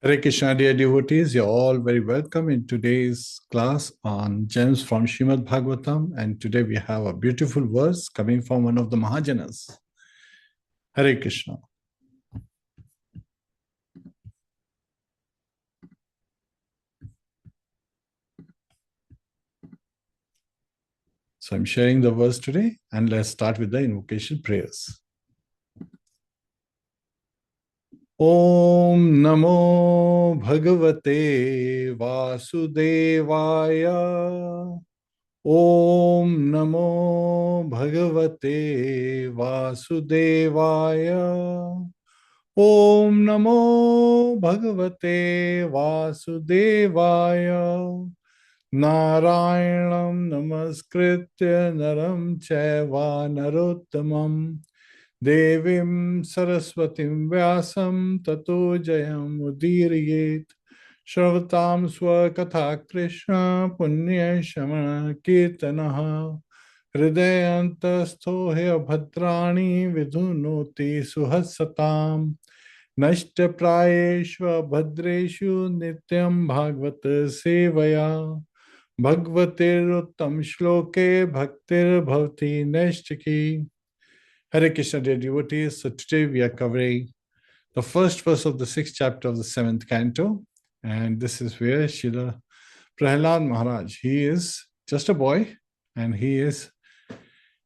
Hare Krishna, dear devotees, you're all very welcome in today's class on gems from Srimadbhagavatam. And today we have a beautiful verse coming from one of the Mahajanas. Hare Krishna. So I'm sharing the verse today, and let's start with the invocation prayers. Om Namo Bhagavate Vasudevaya. Om Namo Bhagavate Vasudevaya. Om Namo Bhagavate Vasudevaya. Narayanam Namaskritya Naram Chaiva Narottamam Devim Saraswatim Vyasam Tato Jayam Udiriyet Shravatam Swakatha Krishna Punya Shamana Kirtanaha Hridayantastho He Bhadrani Vidhunoti Suhasatam Nashtaprayeshva Bhadreshu Nityam Bhagvat Sevaya Bhagavatiruttam Shloke Bhaktir Bhavati Nashtaki. Hare Krishna, dear devotees. So today we are covering the first verse of the sixth chapter of the seventh canto. And this is where Srila Prahlad Maharaj, he is just a boy and he is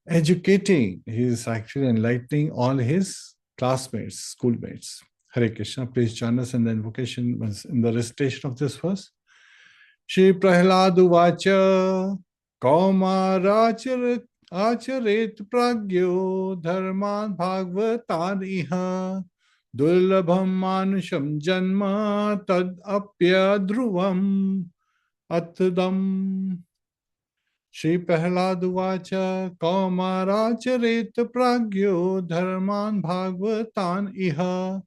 educating, he is actually enlightening all his classmates, schoolmates. Hare Krishna, please join us in the invocation, in the recitation of this verse. Shri Prahlad Uvacha Kaumarachar Acharet Pragyo Dharman Bhagavatar Iha Dulabham Manusham Janma Tad Apya Dhruvam Atdam. Shri Prahlad Uvacha Kaumaracharet Pragyo Dharman Bhagavatan Iha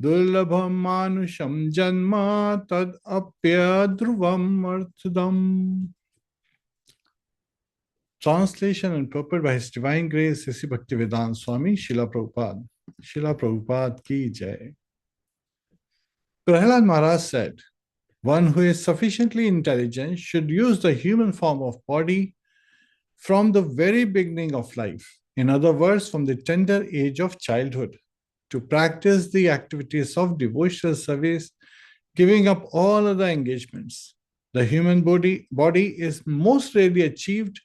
Dulabham Manusham Janma Tad Apya Dhruvam Arthdam. Translation and purport by His Divine Grace Sisi Bhaktivedanta Swami Srila Prabhupada. Srila Prabhupada ki jai. Prahlad Maharaj said, one who is sufficiently intelligent should use the human form of body from the very beginning of life. In other words, from the tender age of childhood, to practice the activities of devotional service, giving up all other engagements. The human body is most rarely achieved,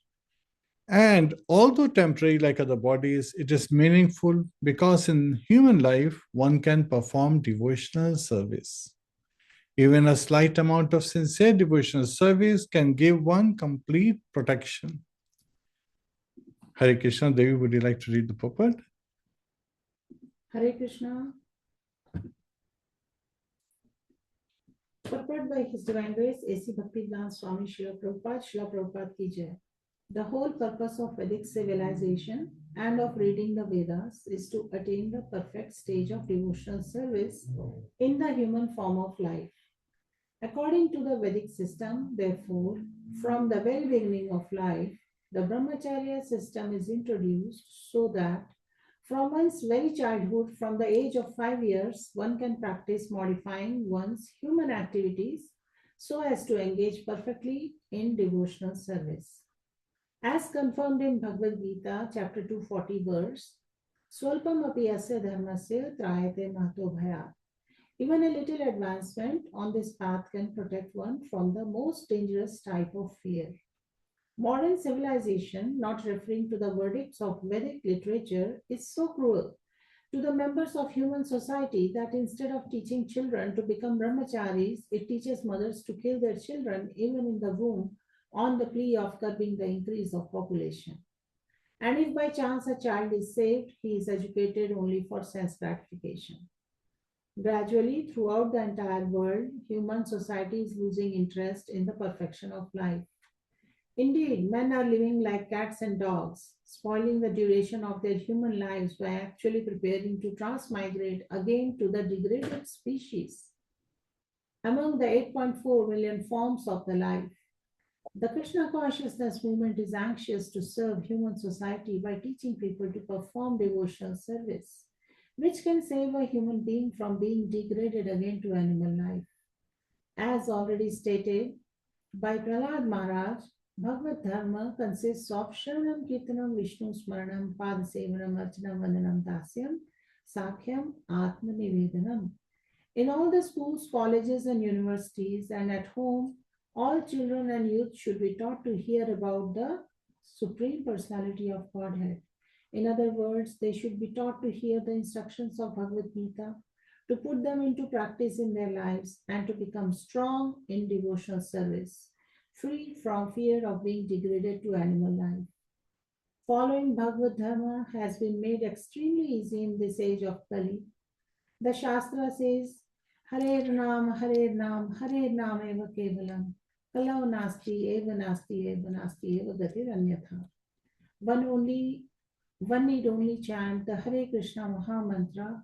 and although temporary like other bodies, it is meaningful because in human life, one can perform devotional service. Even a slight amount of sincere devotional service can give one complete protection. Hare Krishna. Devi, would you like to read the purport? Hare Krishna. Purport by His Divine Grace, A.C. Bhaktivedanta Swami Srila Prabhupada ki jai. The whole purpose of Vedic civilization and of reading the Vedas is to attain the perfect stage of devotional service in the human form of life. According to the Vedic system, therefore, from the very beginning of life, the Brahmacharya system is introduced so that from one's very childhood, from the age of 5 years, one can practice modifying one's human activities so as to engage perfectly in devotional service. As confirmed in Bhagavad Gita, chapter 240, verse, Swalpam api asya dharmasya trayate mahato bhayat. Even a little advancement on this path can protect one from the most dangerous type of fear. Modern civilization, not referring to the verdicts of Vedic literature, is so cruel to the members of human society that instead of teaching children to become brahmacharis, it teaches mothers to kill their children even in the womb on the plea of curbing the increase of population. And if by chance a child is saved, he is educated only for sense gratification. Gradually, throughout the entire world, human society is losing interest in the perfection of life. Indeed, men are living like cats and dogs, spoiling the duration of their human lives by actually preparing to transmigrate again to the degraded species. Among the 8.4 million forms of the life, the Krishna consciousness movement is anxious to serve human society by teaching people to perform devotional service. which can save a human being from being degraded again to animal life. As already stated by Prahlad Maharaj, Bhagavad Dharma consists of Shravanam, Kirtanam, Vishnu Smaranam, Padasevanam, Archanam, Vandanam, Dasyam, Sakhyam, Atma Nivedanam. In all the schools, colleges, and universities, and at home, all children and youth should be taught to hear about the Supreme Personality of Godhead. In other words, they should be taught to hear the instructions of Bhagavad Gita, to put them into practice in their lives, and to become strong in devotional service, free from fear of being degraded to animal life. Following Bhagavad Dharma has been made extremely easy in this age of Kali. The Shastra says, Hare Nam, Hare Nam eva kevalam, Kalau nasti eva nasti eva nasti eva gatir anyatha. One need only chant the Hare Krishna Maha Mantra.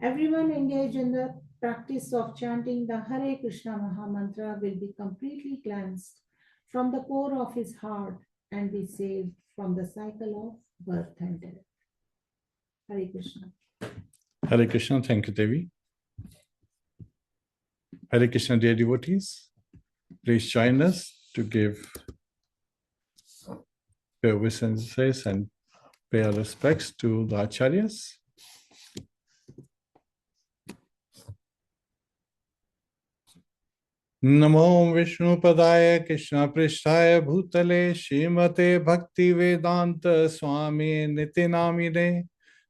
Everyone engaged in the practice of chanting the Hare Krishna Maha Mantra will be completely cleansed from the core of his heart and be saved from the cycle of birth and death. Hare Krishna. Hare Krishna, thank you, Devi. Hare Krishna, dear devotees. Please join us to give your obeisances and pay our respects to the Acharyas. Namo Vishnu Padaya Krishna Prishtaya Bhutale Srimate Bhakti Vedanta Swami Nitinamine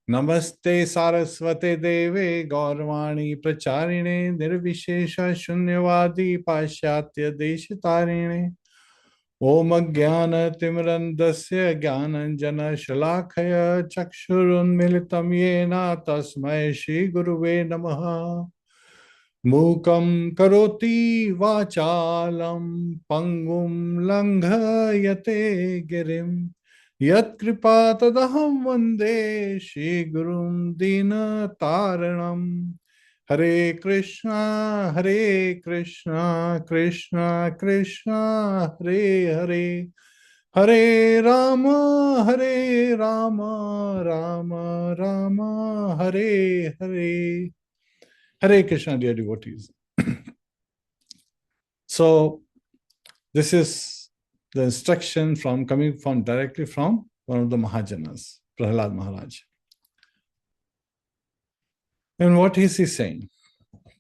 Namaste Saraswate Deve Gaurvani Pracharine Nirvishesha Shunyavadi Pashyatya Deshitarine Om Jnana Timrandasya Jnananjana Shalakaya Chakshurun Militam Yena Tasmai Shri Guruve Namaha Mukam karoti vachalam pangum langhayate girim yat kripa tadaham vande Shri Gurum dina taranam. Hare Krishna, Krishna Krishna, Hare Hare, Hare Rama, Rama Rama, Hare Hare. Hare Krishna, dear devotees. So, this is the instruction coming directly from one of the Mahajanas, Prahlad Maharaj. And what is he saying?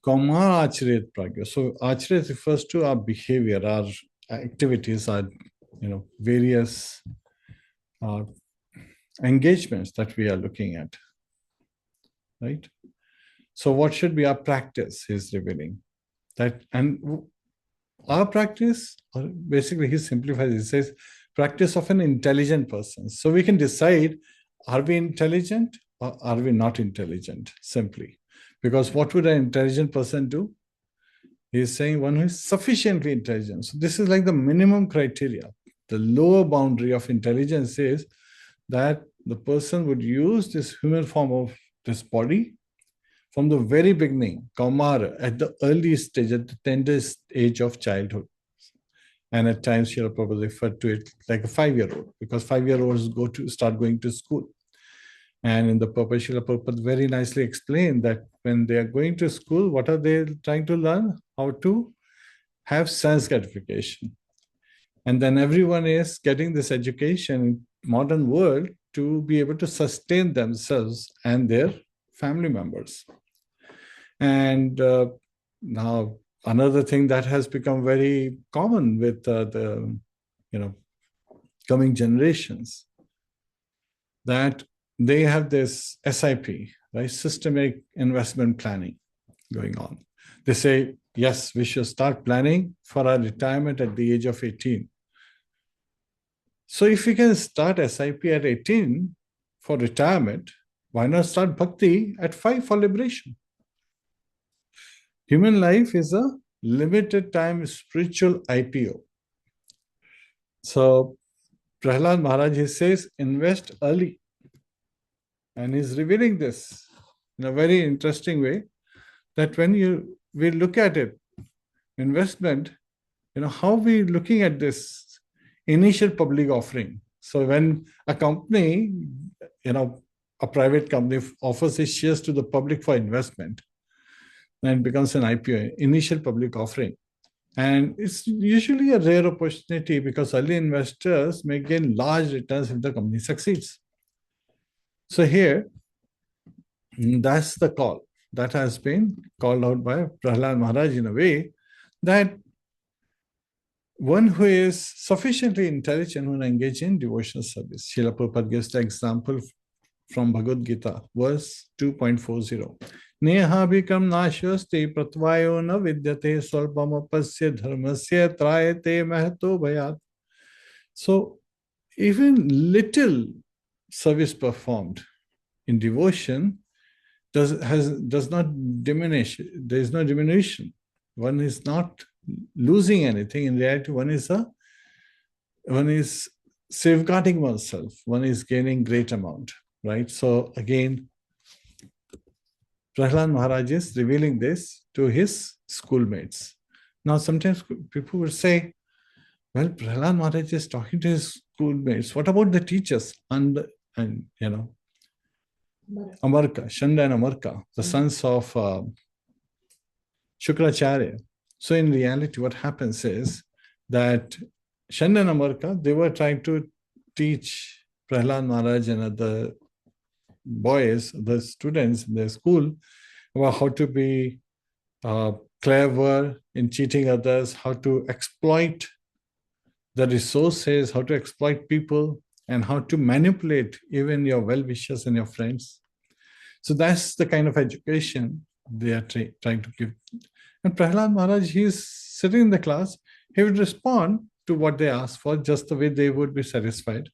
Kauma Acharyat Pragya. So, Acharyat refers to our behavior, our activities, our various engagements that we are looking at. Right? So what should be our practice, he's revealing. And our practice, basically he simplifies, he says, practice of an intelligent person. So we can decide, are we intelligent or are we not intelligent, simply. Because what would an intelligent person do? He's saying one who is sufficiently intelligent. So this is like the minimum criteria. The lower boundary of intelligence is that the person would use this human form of this body from the very beginning, Kaumara, at the early stage, at the tenderest age of childhood. And at times, Srila Prabhupada referred to it like a 5-year-old, because 5-year-olds start going to school. And in the purpose, Srila Prabhupada very nicely explained that when they are going to school, what are they trying to learn? How to have sense gratification. And then everyone is getting this education in modern world to be able to sustain themselves and their family members. And now another thing that has become very common with the coming generations, that they have this SIP, right, systemic investment planning going on. They say, yes, we should start planning for our retirement at the age of 18. So if we can start SIP at 18 for retirement, why not start Bhakti at 5 for liberation? Human life is a limited time spiritual IPO. So Prahlad Maharaj, he says, invest early. And he's revealing this in a very interesting way, that when we look at it, investment, how we looking at this initial public offering. So when a company, a private company offers its shares to the public for investment, and it becomes an IPO, initial public offering. And it's usually a rare opportunity because early investors may gain large returns if the company succeeds. So here, that's the call that has been called out by Prahlad Maharaj in a way that one who is sufficiently intelligent will engage in devotional service. Srila Prabhupada gives the example from Bhagavad Gita, verse 2.40. Neha bhikam nashyasti pratvayo na vidyate swalpamapasya dharmasya trayate mahato bhayat. So even little service performed in devotion does not diminish. There is no diminution. One is not losing anything. In reality, one is safeguarding oneself. One is gaining great amount, right? So again, Prahlad Maharaj is revealing this to his schoolmates. Now, sometimes people will say, well, Prahlad Maharaj is talking to his schoolmates. What about the teachers? And Amarka, Shanda and Amarka, the sons of Shukracharya. So in reality, what happens is that Shanda and Amarka, they were trying to teach Prahlad Maharaj and other boys, the students in their school, about how to be clever in cheating others, how to exploit the resources, how to exploit people, and how to manipulate even your well-wishers and your friends. So that's the kind of education they are trying to give. And Prahlad Maharaj, he's sitting in the class, he would respond to what they asked for, just the way they would be satisfied.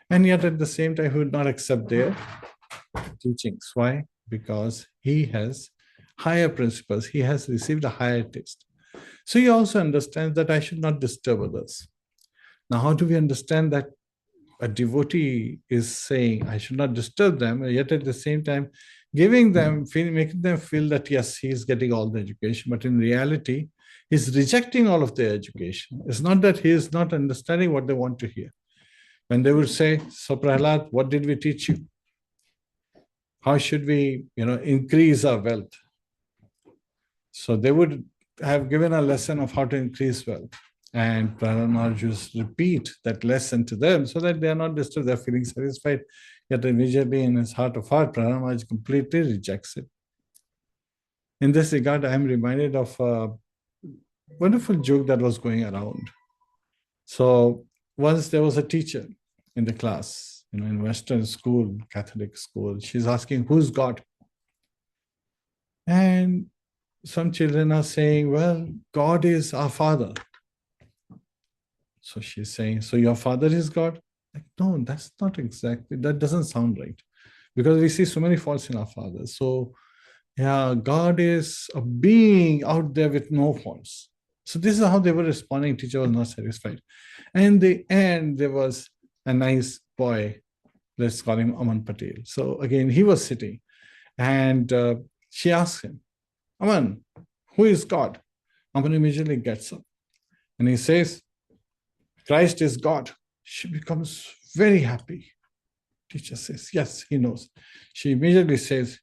And yet at the same time, he would not accept their teachings. Why? Because he has higher principles. He has received a higher taste. So he also understands that I should not disturb others. Now, how do we understand that a devotee is saying, I should not disturb them, yet at the same time, making them feel that, yes, he is getting all the education, but in reality, he's rejecting all of their education. It's not that he is not understanding what they want to hear. When they would say, so Prahlad, what did we teach you? How should we, increase our wealth? So they would have given a lesson of how to increase wealth. And Prahlad Maharaj just repeat that lesson to them so that they are not disturbed, they're feeling satisfied. Yet immediately in his heart of heart, Prahlad Maharaj completely rejects it. In this regard, I am reminded of a wonderful joke that was going around. So once there was a teacher in the class, in Western school, Catholic school, she's asking, who's God? And some children are saying, well, God is our Father. So she's saying, so your father is God? Like, no, that's not exactly, that doesn't sound right. Because we see so many faults in our fathers. So, yeah, God is a being out there with no faults. So this is how they were responding. Teacher was not satisfied. And in the end, there was a nice boy, let's call him Aman Patel. So again, he was sitting and she asked him, Aman, who is God? Aman immediately gets up and he says, Christ is God. She becomes very happy. Teacher says, yes, he knows. She immediately says,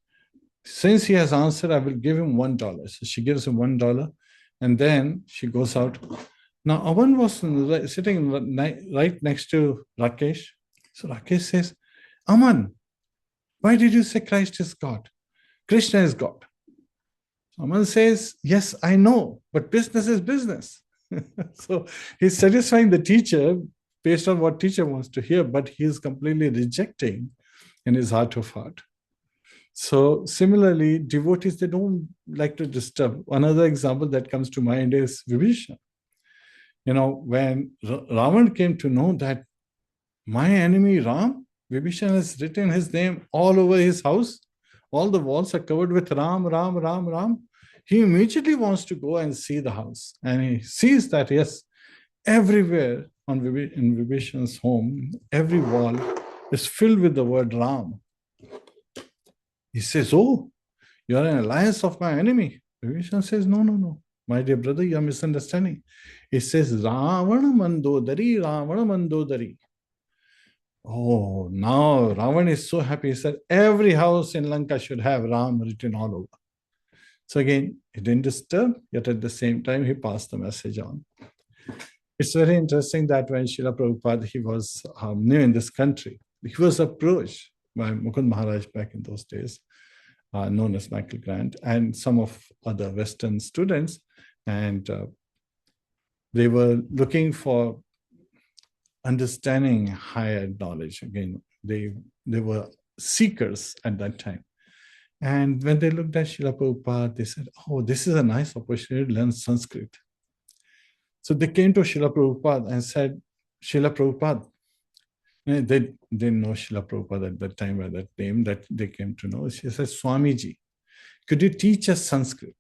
since he has answered, I will give him $1. So she gives him $1 and then she goes out. Now, Aman was sitting right next to Rakesh. So Rakesh says, Aman, why did you say Christ is God? Krishna is God. Aman says, yes, I know, but business is business. So he's satisfying the teacher based on what teacher wants to hear, but he is completely rejecting in his heart of heart. So similarly, devotees, they don't like to disturb. Another example that comes to mind is Vibhishan. When Ravan came to know that my enemy Ram, Vibhishan has written his name all over his house. All the walls are covered with Ram, Ram, Ram, Ram. He immediately wants to go and see the house. And he sees that, yes, everywhere in Vibhishan's home, every wall is filled with the word Ram. He says, oh, you are an alliance of my enemy. Vibhishan says, no. My dear brother, you are misunderstanding. It says, Ravana Mandodari, Ravana Mandodari. Oh, now Ravan is so happy. He said every house in Lanka should have Ram written all over. So again, he didn't disturb, yet at the same time, he passed the message on. It's very interesting that when Srila Prabhupada, he was new in this country, he was approached by Mukund Maharaj back in those days, known as Michael Grant, and some of other Western students, and they were looking for understanding higher knowledge. Again, they were seekers at that time. And when they looked at Srila Prabhupada, they said, oh, this is a nice opportunity to learn Sanskrit. So they came to Srila Prabhupada and said, Srila Prabhupada, they didn't know Srila Prabhupada at that time by that name that they came to know. She said, Swamiji, could you teach us Sanskrit?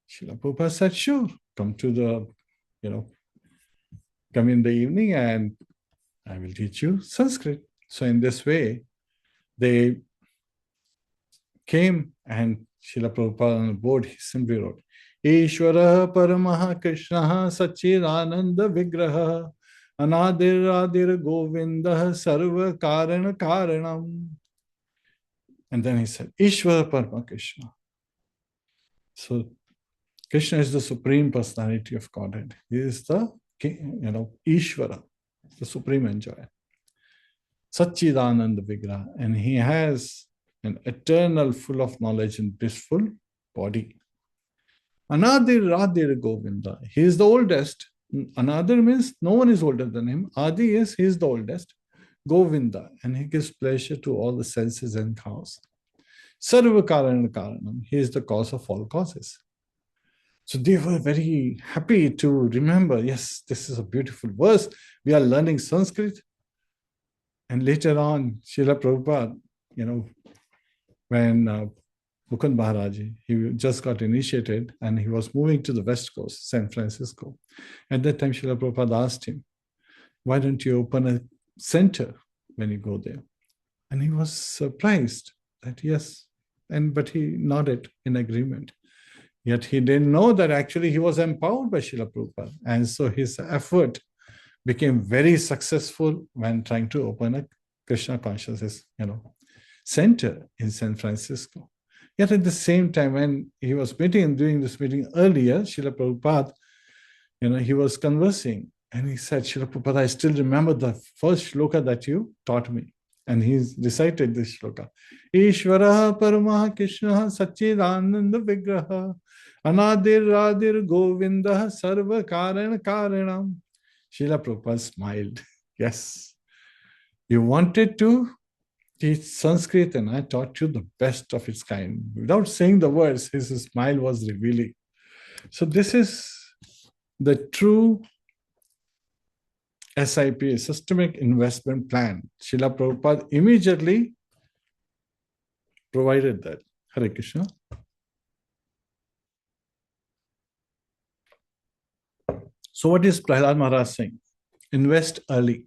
Srila Prabhupada said, sure, come to the, come in the evening and I will teach you Sanskrit. So in this way, they came and Srila Prabhupada on the board, he simply wrote, Ishvara Paramaha Krishna Sachidananda Vigraha Anadir Adir Govinda Sarva Karana Karanam. And then he said, Ishvara Parama Krishna. So Krishna is the Supreme Personality of Godhead. He is the Ishvara, the Supreme Enjoyer. Sachidananda Vigraha. And he has an eternal, full of knowledge and blissful body. Anadir Radir Govinda. He is the oldest. Anadir means no one is older than him. Adi is, he is the oldest. Govinda. And he gives pleasure to all the senses and cows. Sarva Karana Karanam. He is the cause of all causes. So they were very happy to remember, yes, this is a beautiful verse. We are learning Sanskrit. And later on, Srila Prabhupada, when Mukund Maharaj, he just got initiated and he was moving to the West Coast, San Francisco. At that time, Srila Prabhupada asked him, why don't you open a center when you go there? And he was surprised that yes, but he nodded in agreement. Yet he didn't know that actually he was empowered by Srila Prabhupada. And so his effort became very successful when trying to open a Krishna consciousness, center in San Francisco. Yet at the same time, when he was doing this meeting earlier, Srila Prabhupada, he was conversing and he said, Srila Prabhupada, I still remember the first shloka that you taught me. And he recited this shloka. Ishvara Paramaha Krishna Sachidananda Vigraha Anadir Radir Govinda Sarva Karana Karanam. Srila Prabhupada smiled. Yes. You wanted to teach Sanskrit and I taught you the best of its kind. Without saying the words, his smile was revealing. So this is the true SIP, Systemic Investment Plan. Srila Prabhupada immediately provided that. Hare Krishna. So what is Prahlad Maharaj saying? Invest early.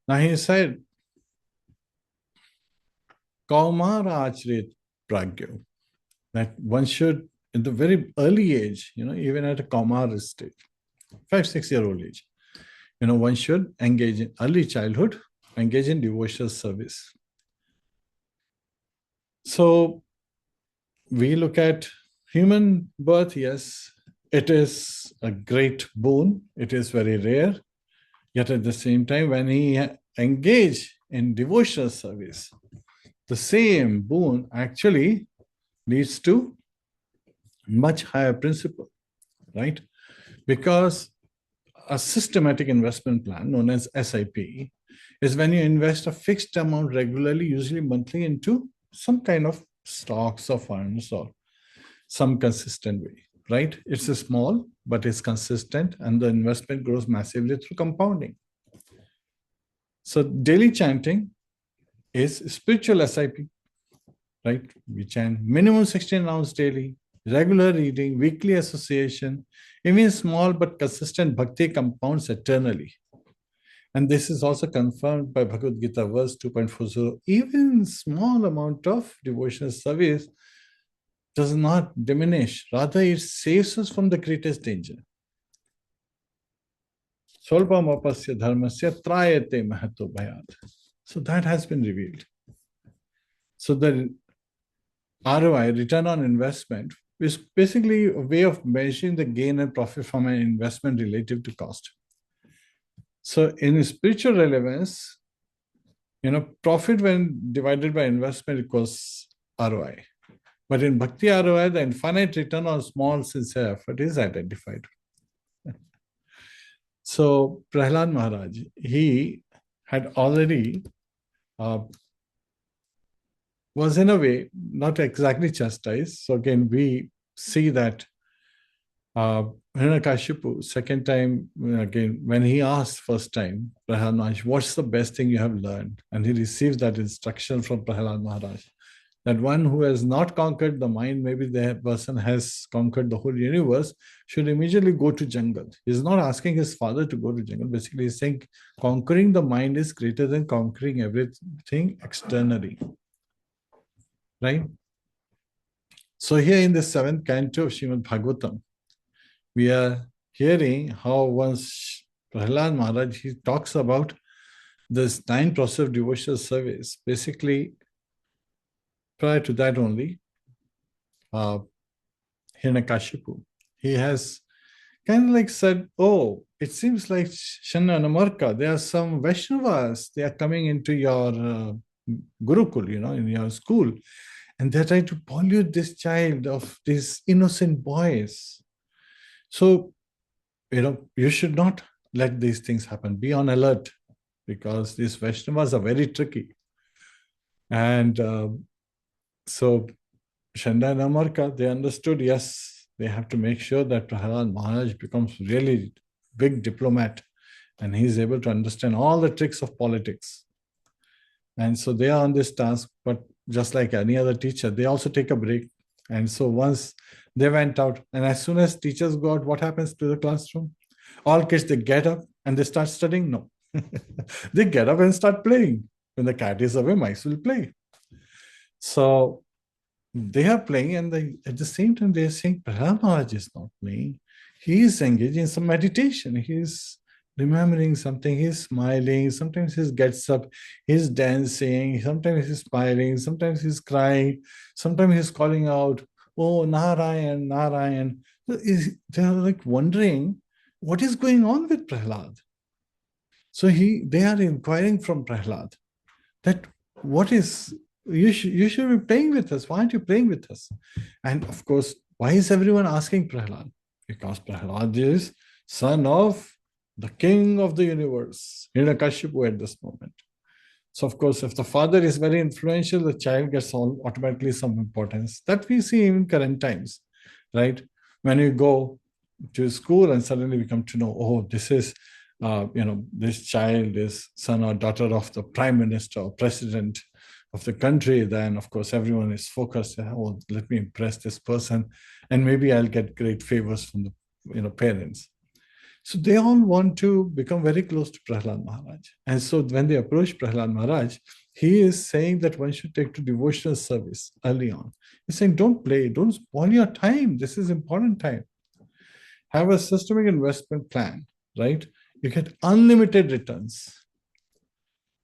Now he said, Kaumara Achrit Pragyo, that one should, in the very early age, even at a Kaumara stage, 5-6-year-old age, one should engage in early childhood, engage in devotional service. So we look at human birth, yes, it is a great boon. It is very rare. Yet at the same time, when he engage in devotional service, the same boon actually leads to much higher principle, right? Because a systematic investment plan known as SIP is when you invest a fixed amount regularly, usually monthly, into some kind of stocks or funds or some consistent way, right? It's a small, but it's consistent and the investment grows massively through compounding. So daily chanting is spiritual SIP, right? We chant minimum 16 rounds daily, regular reading, weekly association, even small but consistent bhakti compounds eternally. And this is also confirmed by Bhagavad Gita verse 2.40. Even small amount of devotional service does not diminish. Rather, it saves us from the greatest danger. Solpam apasya dharmasya trayate mahato bhayat. So that has been revealed. So the ROI, return on investment, is basically a way of measuring the gain and profit from an investment relative to cost. So in spiritual relevance, profit when divided by investment equals ROI. But in Bhakti ROI, the infinite return on small sincere effort is identified. So Prahlad Maharaj, he had already was in a way not exactly chastised. So again, we see that Hiranyakashipu, second time, again, when he asked first time, Prahlad Maharaj, what's the best thing you have learned? And he receives that instruction from Prahlad Maharaj, that one who has not conquered the mind, maybe the person has conquered the whole universe, should immediately go to jungle. He's not asking his father to go to jungle. Basically, he's saying conquering the mind is greater than conquering everything externally. Right? So here in the seventh canto of Srimadbhagavatam, we are hearing how once Prahlad Maharaj, he talks about this 9 process of devotional service. Basically, prior to that only, Hiranyakashipu, he has kind of like said, oh, it seems like Shanna and Amarka, there are some Vaishnavas, they are coming into your Gurukul, in your school, and they're trying to pollute this child of these innocent boys. So, you should not let these things happen. Be on alert, because these Vaishnavas are very tricky. And so Shanda and Amarka, they understood, yes, they have to make sure that Prahlad Maharaj becomes really big diplomat and he's able to understand all the tricks of politics. And so they are on this task, but just like any other teacher, they also take a break. And so once they went out, and as soon as teachers go out, what happens to the classroom? All kids, they get up and they start studying? No. They get up and start playing. When the cat is away, mice will play. So they are playing, and at the same time, they are saying, Prahlad Maharaj is not playing. He is engaged in some meditation. He is remembering something. He's smiling. Sometimes he gets up, he's dancing. Sometimes he's smiling. Sometimes he's crying. Sometimes he's calling out, oh, Narayan, Narayan. They're like wondering, what is going on with Prahlad? So they are inquiring from Prahlad that what is, you should be playing with us. Why aren't you playing with us? And of course, why is everyone asking Prahlad? Because Prahlad is son of the king of the universe, Hiranyakashipu at this moment. So of course, if the father is very influential, the child gets automatically some importance. That we see in current times, right? When you go to school and suddenly we come to know, oh, this is this child is son or daughter of the prime minister or president of the country, then of course everyone is focused, oh, let me impress this person and maybe I'll get great favors from the parents. So they all want to become very close to Prahlad Maharaj. And so when they approach Prahlad Maharaj, he is saying that one should take to devotional service early on. He's saying, don't play, don't spoil your time. This is important time. Have a systemic investment plan, right? You get unlimited returns.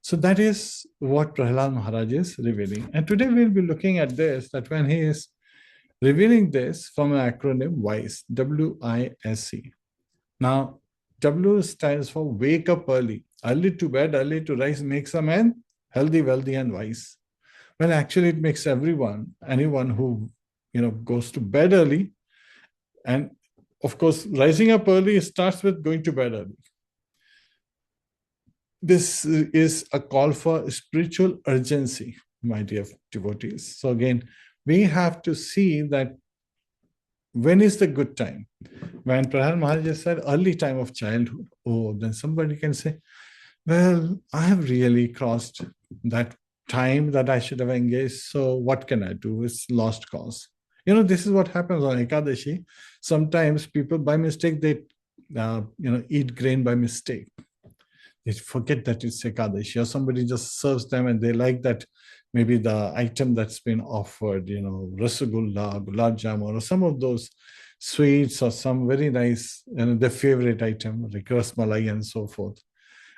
So that is what Prahlad Maharaj is revealing. And today we'll be looking at this, that when he is revealing this from an acronym WISE, W-I-S-E. Now, W stands for wake up early. Early to bed, early to rise makes a man healthy, wealthy, and wise. Well, actually, it makes anyone who goes to bed early, and of course, rising up early starts with going to bed early. This is a call for spiritual urgency, my dear devotees. So again, we have to see that when is the good time? When Prahlad Maharaj said early time of childhood, oh, then somebody can say, well, I have really crossed that time that I should have engaged. So what can I do? It's lost cause. This is what happens on Ekadashi. Sometimes people by mistake, they eat grain by mistake. They forget that it's Ekadashi, or somebody just serves them and they like that, maybe the item that's been offered, Rasagulla, Gulab Jamun, or some of those sweets or some very nice, their favorite item, like rasmalai and so forth,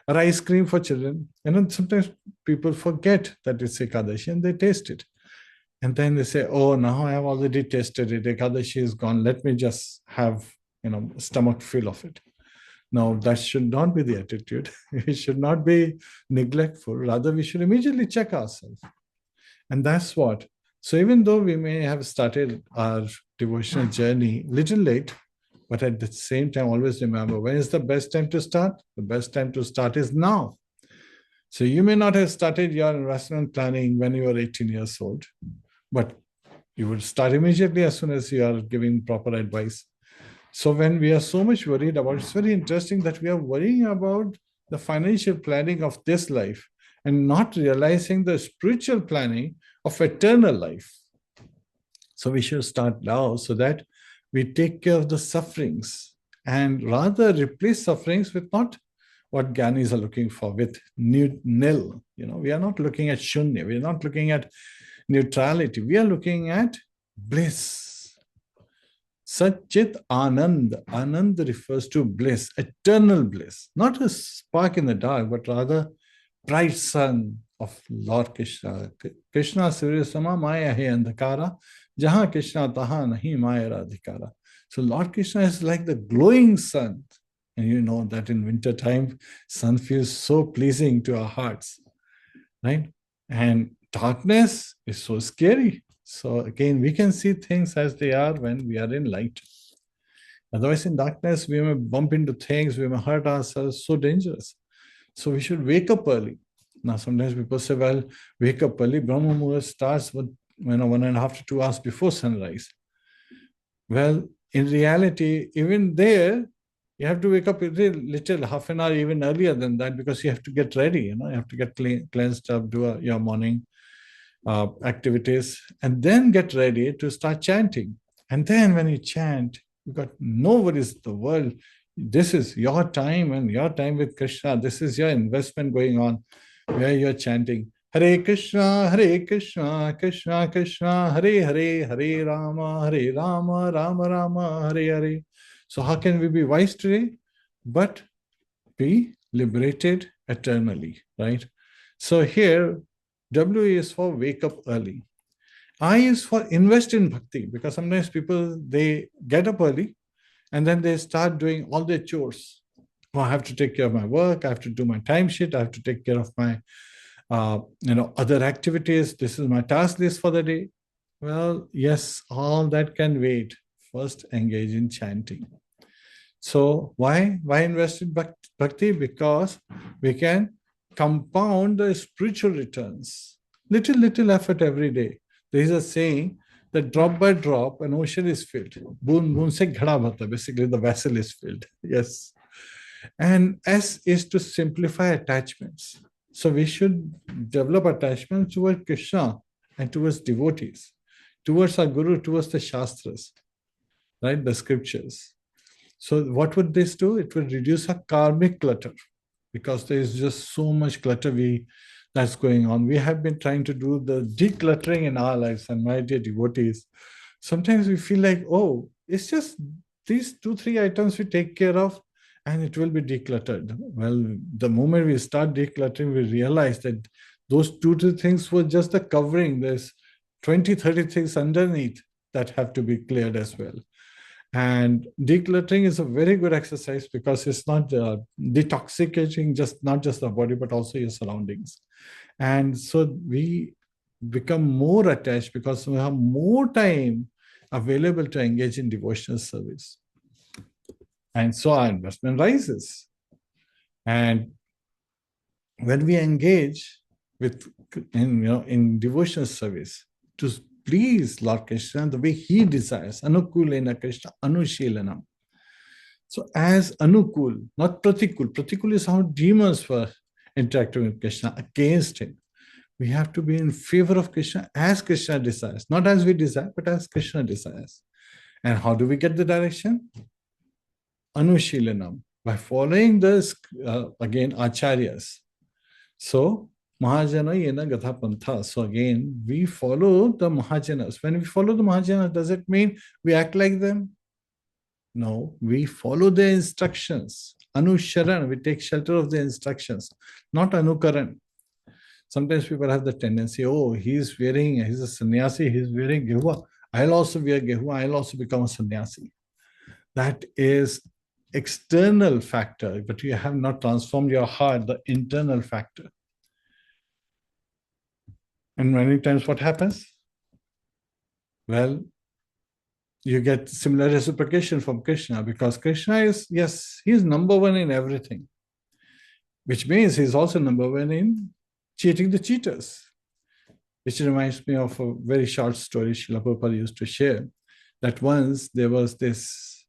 or ice cream for children. Sometimes people forget that it's Ekadashi and they taste it. And then they say, oh, now I have already tasted it. Ekadashi is gone. Let me just have, stomach full of it. No, that should not be the attitude. We should not be neglectful. Rather, we should immediately check ourselves. And that's what. So even though we may have started our devotional journey a little late, but at the same time, always remember, when is the best time to start? The best time to start is now. So you may not have started your investment planning when you were 18 years old, but you would start immediately as soon as you are giving proper advice. So when we are so much worried about, it's very interesting that we are worrying about the financial planning of this life and not realizing the spiritual planning of eternal life. So we should start now so that we take care of the sufferings and rather replace sufferings with not what Gyanis are looking for, with nil. We are not looking at shunya. We are not looking at neutrality. We are looking at bliss. Satchit Anand. Anand refers to bliss, eternal bliss, not a spark in the dark, but rather bright sun of Lord Krishna. Krishna Surya Maya He Andhakara, Jaha Krishna Taha Nahi Maya Radhikara. So Lord Krishna is like the glowing sun. And you know that in winter time, sun feels so pleasing to our hearts, right? And darkness is so scary. So again, we can see things as they are when we are in light. Otherwise, in darkness, we may bump into things, we may hurt ourselves, so dangerous. So we should wake up early. Now, sometimes people say, well, wake up early. Brahma Muhurt starts with 1.5 to 2 hours before sunrise. Well, in reality, even there, you have to wake up a little, half an hour even earlier than that, because you have to get ready. You have to get cleansed up, do your morning activities, and then get ready to start chanting. And then when you chant, you got no worries in the world. This is your time and your time with Krishna. This is your investment going on where you're chanting Hare Krishna, Krishna Krishna, Hare Hare, Hare Rama, Rama Rama, Hare Hare. So how can we be wise today? But be liberated eternally, right? So here, W is for wake up early. I is for invest in bhakti, because sometimes people, they get up early and then they start doing all their chores. Oh, I have to take care of my work. I have to do my timesheet. I have to take care of my, other activities. This is my task list for the day. Well, yes, all that can wait. First, engage in chanting. So why invest in bhakti? Because we can compound the spiritual returns. Little effort every day. There is a saying that drop by drop, an ocean is filled. Boon boon se ghada bhata. Basically, the vessel is filled. Yes. And S is to simplify attachments. So we should develop attachments towards Krishna and towards devotees, towards our Guru, towards the Shastras, right? The scriptures. So what would this do? It would reduce our karmic clutter, because there is just so much clutter that's going on. We have been trying to do the decluttering in our lives, and my dear devotees, sometimes we feel like, oh, it's just these 2-3 items we take care of and it will be decluttered. Well, the moment we start decluttering, we realize that those 2-3 things were just the covering. There's 20-30 things underneath that have to be cleared as well. And decluttering is a very good exercise, because it's not detoxicating, not just the body, but also your surroundings. And so we become more attached because we have more time available to engage in devotional service. And so our investment rises. And when we engage in devotional service to please Lord Krishna the way he desires, Anukulena Krishna Anushilanam. So as Anukul, not Pratikul. Pratikul is how demons were interacting with Krishna against him. We have to be in favor of Krishna as Krishna desires, not as we desire, but as Krishna desires. And how do we get the direction? Anushilanam, by following this, again, acharyas. So, Mahajana Yena Gatha Pantha. So again, we follow the Mahajanas. When we follow the Mahajanas, does it mean we act like them? No, we follow the instructions. Anusharan, we take shelter of the instructions, not Anukaran. Sometimes people have the tendency, oh, he's a sannyasi, he's wearing gehuva. I'll also wear gehuva, I'll also become a sannyasi. That is external factor, but you have not transformed your heart, the internal factor. And many times what happens? Well, you get similar reciprocation from Krishna, because Krishna is, yes, he's number one in everything, which means he's also number one in cheating the cheaters. Which reminds me of a very short story Srila Prabhupada used to share, that once there was this,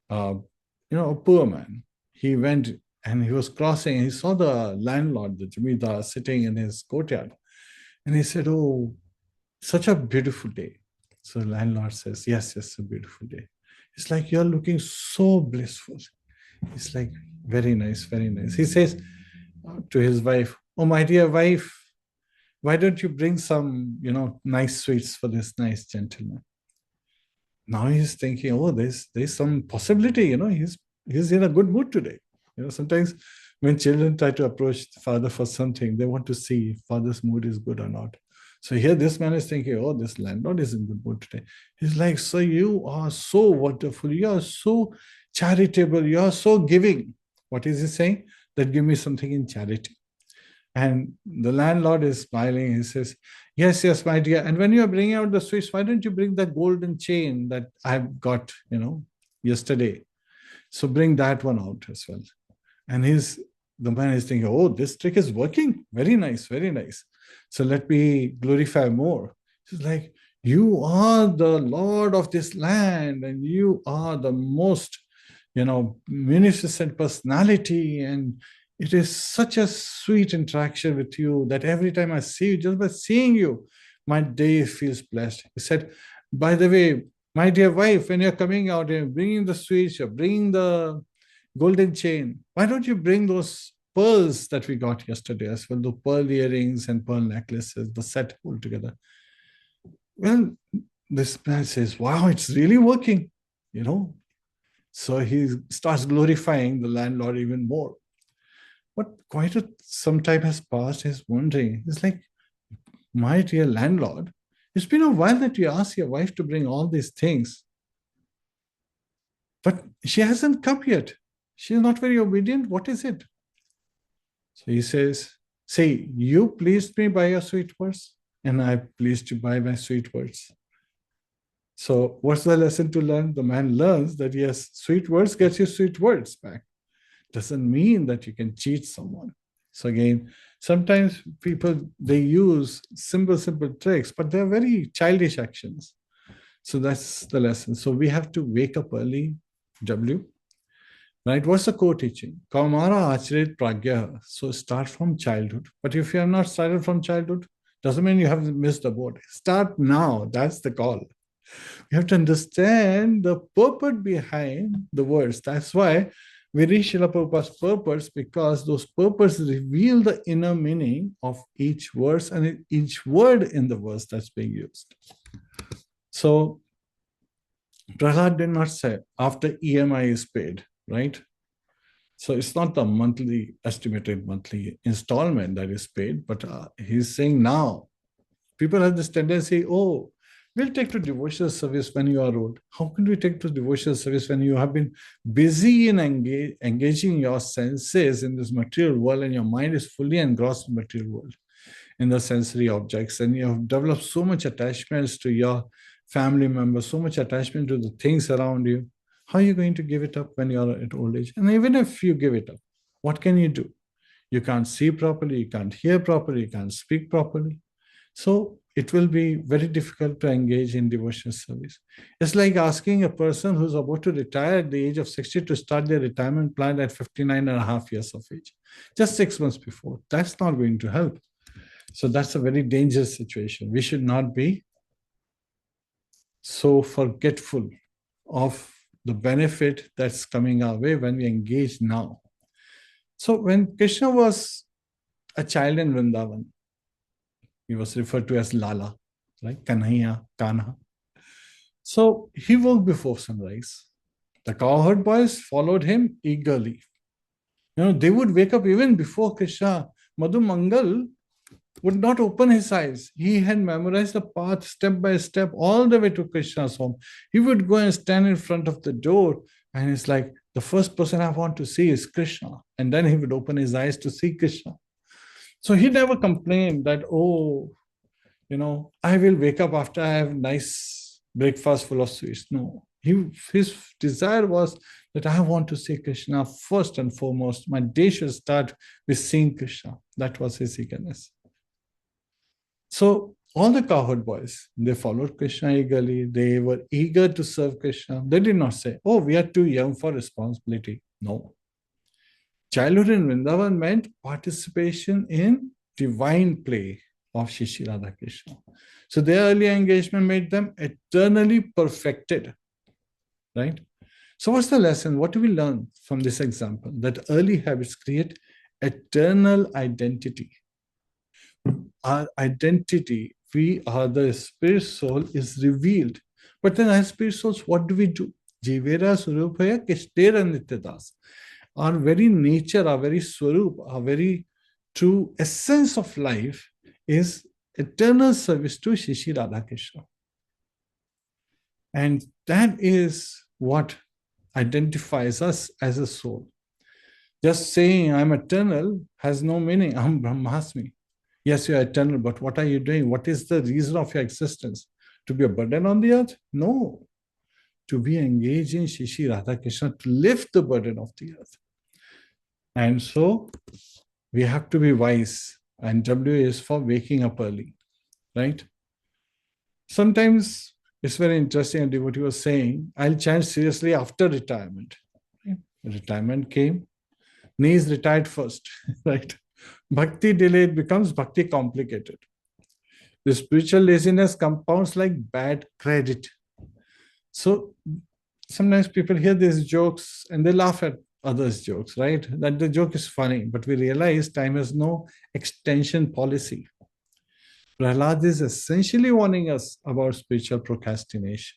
a poor man. He went and he was crossing, and he saw the landlord, the Jamidar, sitting in his courtyard. And he said, oh, such a beautiful day. So the landlord says, yes, it's a beautiful day. It's like, you're looking so blissful. It's like, very nice, very nice. He says to his wife, oh, my dear wife, why don't you bring some, nice sweets for this nice gentleman? Now he's thinking, oh, there's some possibility, he's in a good mood today. Sometimes when children try to approach the father for something, they want to see if father's mood is good or not. So here this man is thinking, oh, this landlord is in good mood today. He's like, so you are so wonderful, you are so charitable, you are so giving. What is he saying? That give me something in charity. And the landlord is smiling. He says, yes, yes, my dear. And when you are bringing out the sweets, why don't you bring that golden chain that I've got, yesterday? So bring that one out as well. And the man is thinking, oh, this trick is working. Very nice, very nice. So let me glorify more. He's like, you are the Lord of this land, and you are the most, munificent personality, and it is such a sweet interaction with you that every time I see you, just by seeing you, my day feels blessed. He said, by the way, my dear wife, when you're coming out and bringing the sweets, you're bringing the golden chain, why don't you bring those pearls that we got yesterday as well, the pearl earrings and pearl necklaces, the set altogether? Well, this man says, wow, it's really working, So he starts glorifying the landlord even more. But quite some time has passed, he's wondering, he's like, my dear landlord, it's been a while that you asked your wife to bring all these things, but she hasn't come yet. She's not very obedient. What is it? So he says, see, you pleased me by your sweet words, and I pleased you by my sweet words. So what's the lesson to learn? The man learns that, yes, sweet words get you sweet words back. Doesn't mean that you can cheat someone. So again, sometimes people, they use simple tricks, but they're very childish actions. So that's the lesson. So we have to wake up early, W. Right? What's the core teaching? Kaumara Acharit Pragya. So start from childhood. But if you have not started from childhood, doesn't mean you have missed the boat. Start now. That's the call. You have to understand the purpose behind the words. That's why we read Srila Prabhupada's purpose, because those purposes reveal the inner meaning of each verse and each word in the verse that's being used. So Prahlad did not say after EMI is paid, right? So it's not the estimated monthly installment that is paid, but he's saying now. People have this tendency, oh, we'll take to devotional service when you are old. How can we take to devotional service when you have been busy in engaging your senses in this material world, and your mind is fully engrossed in the material world, in the sensory objects, and you have developed so much attachments to your family members, so much attachment to the things around you? How are you going to give it up when you're at old age? And even if you give it up, what can you do? You can't see properly, you can't hear properly, you can't speak properly. So it will be very difficult to engage in devotional service. It's like asking a person who's about to retire at the age of 60 to start their retirement plan at 59 and a half years of age, just 6 months before. That's not going to help. So that's a very dangerous situation. We should not be so forgetful of the benefit that's coming our way when we engage now. So when Krishna was a child in Vrindavan, he was referred to as Lala, right? Kanhaiya, Kanha. So he woke before sunrise. The cowherd boys followed him eagerly. They would wake up even before Krishna. Madhu Mangal would not open his eyes. He had memorized the path step by step all the way to Krishna's home. He would go and stand in front of the door, and it's like, the first person I want to see is Krishna. And then he would open his eyes to see Krishna. So he never complained that, I will wake up after I have nice breakfast full of sweets. No, his desire was that I want to see Krishna first and foremost. My day should start with seeing Krishna. That was his eagerness. So all the cowherd boys, they followed Krishna eagerly. They were eager to serve Krishna. They did not say, oh, we are too young for responsibility. No. Childhood in Vrindavan meant participation in divine play of Shri Radha Krishna. So their early engagement made them eternally perfected. Right? So what's the lesson? What do we learn from this example? That early habits create eternal identity. Our identity, we are the spirit soul, is revealed. But then as spirit souls, what do we do? Jivera Surupaya Kishtera Nityadas. Our very nature, our very swarup, our very true essence of life is eternal service to Shri Radha Krishna. And that is what identifies us as a soul. Just saying I'm eternal has no meaning. Aham Brahmasmi. Yes, you are eternal, but what are you doing? What is the reason of your existence? To be a burden on the earth? No. To be engaged in Shri Radha Krishna, to lift the burden of the earth. And so we have to be wise. And W is for waking up early, right? Sometimes it's very interesting, and what you were saying, I'll chant seriously after retirement. Okay? Retirement came, knees retired first, right? Bhakti delayed becomes bhakti complicated. The spiritual laziness compounds like bad credit. So sometimes people hear these jokes and they laugh at others' jokes, right? That the joke is funny, but we realize time has no extension policy. Prahlad is essentially warning us about spiritual procrastination.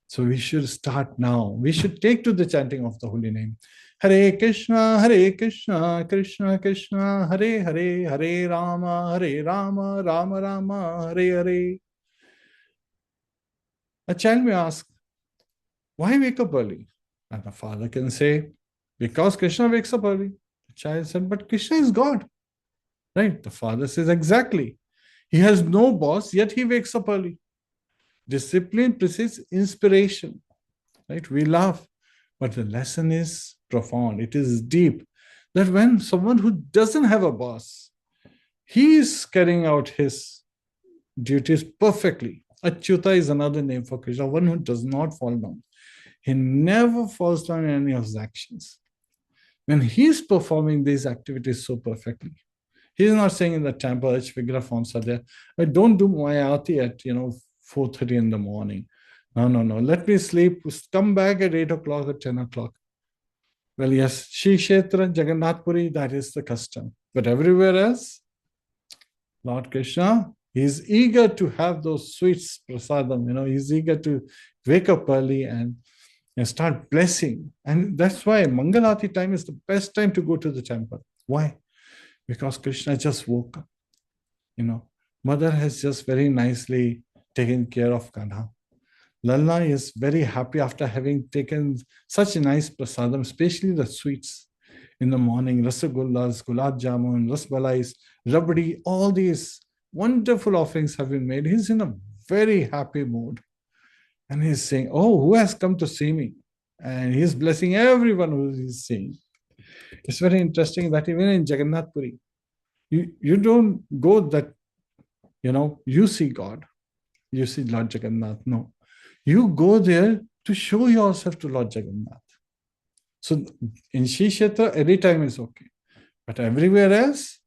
So we should start now. We should take to the chanting of the holy name. Hare Krishna, Krishna Krishna, Hare Hare, Hare Rama, Rama Rama, Hare Hare. A child may ask, why wake up early? And the father can say, because Krishna wakes up early. The child said, but Krishna is God. Right? The father says, exactly. He has no boss, yet he wakes up early. Discipline precedes inspiration. Right? We laugh, but the lesson is profound. It is deep. That when someone who doesn't have a boss, he is carrying out his duties perfectly. Achyuta is another name for Krishna, one who does not fall down. He never falls down in any of his actions. When he is performing these activities so perfectly, he is not saying in the temple, Vigraha forms are there, I don't do my aarti at 4:30 in the morning. No. Let me sleep. Come back at 8 o'clock or 10 o'clock. Well, yes, Shri Kshetra, Jagannath Puri, that is the custom. But everywhere else, Lord Krishna, he is eager to have those sweets, prasadam. He's eager to wake up early and start blessing. And that's why Mangalarti time is the best time to go to the temple. Why? Because Krishna just woke up. Mother has just very nicely taken care of Kanha. Lalla is very happy after having taken such a nice prasadam, especially the sweets in the morning, rasagullas, gulab jamun, rasmalais, rabdi, all these wonderful offerings have been made. He's in a very happy mood. And he's saying, oh, who has come to see me? And he's blessing everyone who he's seeing. It's very interesting that even in Jagannath Puri, you don't go that, you see God. You see Lord Jagannath. No. You go there to show yourself to Lord Jagannath. So in Shri Kshetra, any time is okay. But everywhere else,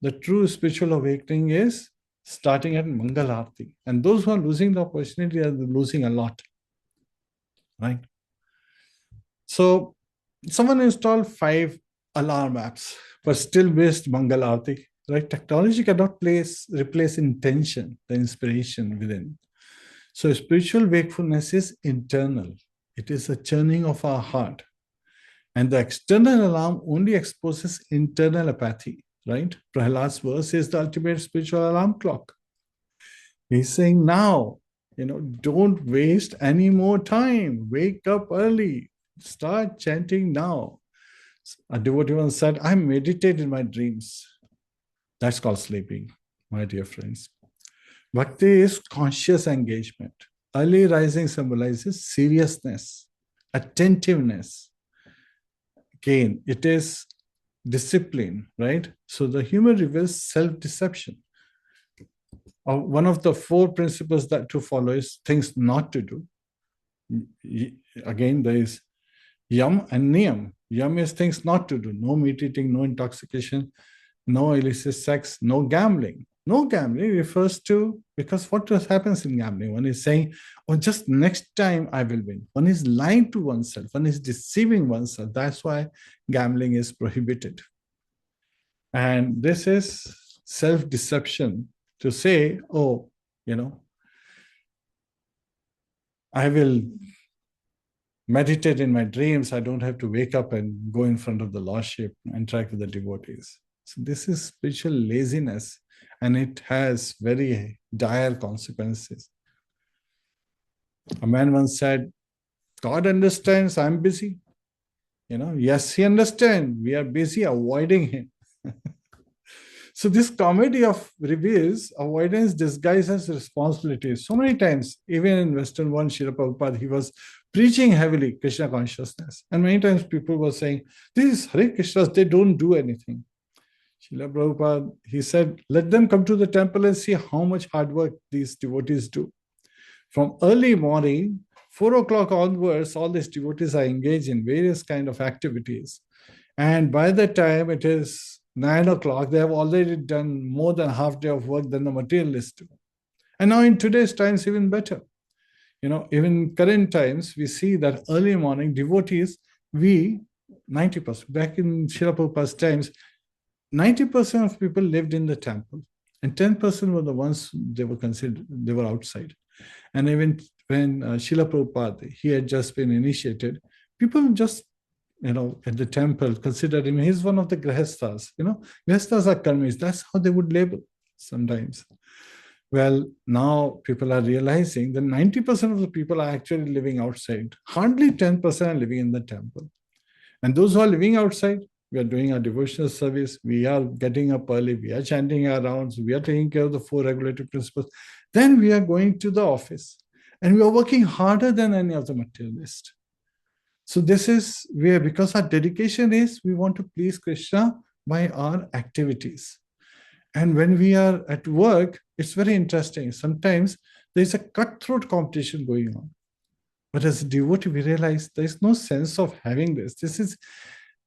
the true spiritual awakening is starting at Mangalarti. And those who are losing the opportunity are losing a lot. Right? So someone installed 5 alarm apps, but still missed Mangalarti. Right? Technology cannot replace intention, the inspiration within. So spiritual wakefulness is internal. It is a churning of our heart. And the external alarm only exposes internal apathy, right? Prahlad's verse is the ultimate spiritual alarm clock. He's saying now, don't waste any more time. Wake up early. Start chanting now. A devotee once said, I meditate in my dreams. That's called sleeping, my dear friends. Bhakti is conscious engagement. Early rising symbolizes seriousness, attentiveness. Again, it is discipline, right? So the human reveals self-deception. One of the 4 principles that to follow is things not to do. Again, there is yam and niyam. Yam is things not to do. No meat eating, no intoxication, no illicit sex, no gambling. No gambling refers to, because what happens in gambling? One is saying, oh, just next time I will win. One is lying to oneself. One is deceiving oneself. That's why gambling is prohibited. And this is self-deception to say, oh, I will meditate in my dreams. I don't have to wake up and go in front of the Lordship and interact with the devotees. So this is spiritual laziness, and it has very dire consequences. A man once said, God understands I'm busy. Yes, he understands. We are busy avoiding him. So this comedy of reveals avoidance disguises responsibilities. So many times, even in Western world, Srila Prabhupada, he was preaching heavily Krishna consciousness. And many times people were saying, these Hare Krishnas, they don't do anything. Srila Prabhupada, he said, let them come to the temple and see how much hard work these devotees do. From early morning, 4 o'clock onwards, all these devotees are engaged in various kind of activities. And by the time it is 9 o'clock, they have already done more than half day of work than the materialists do. And now in today's times, even better. Even current times, we see that early morning devotees, 90%, back in Srila Prabhupada's times, 90% of people lived in the temple, and 10% were the ones they were considered, they were outside. And even when Srila Prabhupada, he had just been initiated, people just, at the temple considered him, he's one of the grihasthas. Grihasthas are karmis, that's how they would label sometimes. Well, now people are realizing that 90% of the people are actually living outside. Hardly 10% are living in the temple. And those who are living outside, we are doing our devotional service, we are getting up early, we are chanting our rounds, we are taking care of the 4 regulative principles. Then we are going to the office and we are working harder than any of the materialists. So this is where, because our dedication is, we want to please Krishna by our activities. And when we are at work, it's very interesting. Sometimes there's a cutthroat competition going on. But as a devotee, we realize there's no sense of having this. This is,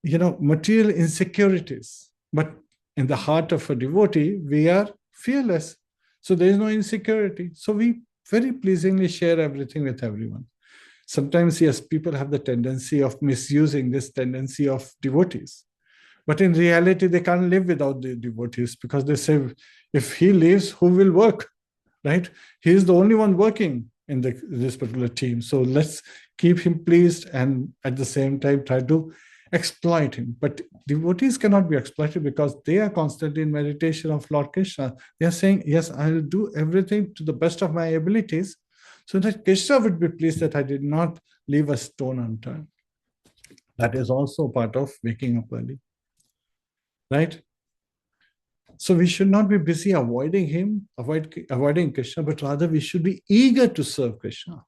material insecurities. But in the heart of a devotee, we are fearless. So there is no insecurity. So we very pleasingly share everything with everyone. Sometimes, yes, people have the tendency of misusing this tendency of devotees. But in reality, they can't live without the devotees, because they say, if he leaves, who will work, right? He is the only one working in this particular team. So let's keep him pleased and at the same time try to exploit him. But devotees cannot be exploited because they are constantly in meditation of Lord Krishna. They are saying, yes, I will do everything to the best of my abilities so that Krishna would be pleased that I did not leave a stone unturned. That is also part of waking up early. Right? So we should not be busy avoiding him, avoiding Krishna, but rather we should be eager to serve Krishna.